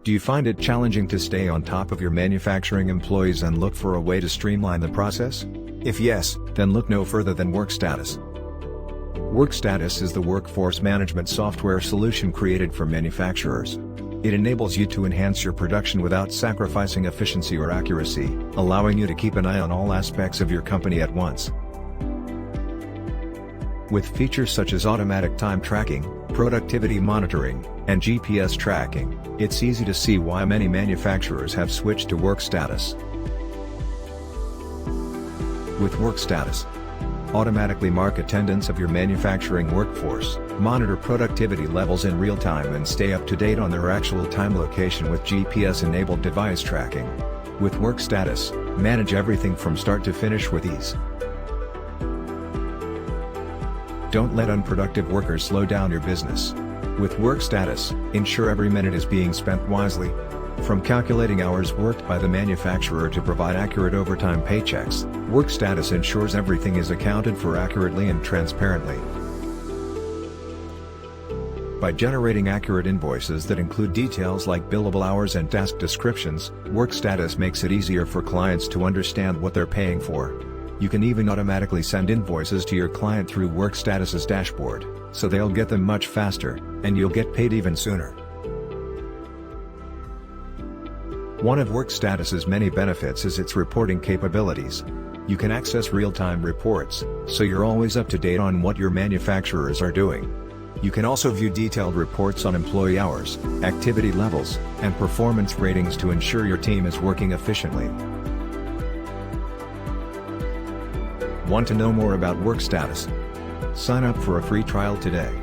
Do you find it challenging to stay on top of your manufacturing employees and look for a way to streamline the process? If yes, then look no further than Workstatus. Workstatus is the workforce management software solution created for manufacturers. It enables you to enhance your production without sacrificing efficiency or accuracy, allowing you to keep an eye on all aspects of your company at once. With features such as automatic time tracking, productivity monitoring, and GPS tracking, it's easy to see why many manufacturers have switched to Workstatus. With Workstatus, automatically mark attendance of your manufacturing workforce, monitor productivity levels in real time and stay up to date on their actual time location with GPS-enabled device tracking. With Workstatus, manage everything from start to finish with ease. Don't let unproductive workers slow down your business. With Workstatus, ensure every minute is being spent wisely. From calculating hours worked by the manufacturer to provide accurate overtime paychecks, Workstatus ensures everything is accounted for accurately and transparently. By generating accurate invoices that include details like billable hours and task descriptions, Workstatus makes it easier for clients to understand what they're paying for. You can even automatically send invoices to your client through Workstatus's dashboard, so they'll get them much faster, and you'll get paid even sooner. One of Workstatus's many benefits is its reporting capabilities. You can access real-time reports, so you're always up to date on what your manufacturers are doing. You can also view detailed reports on employee hours, activity levels, and performance ratings to ensure your team is working efficiently. Want to know more about Workstatus? Sign up for a free trial today.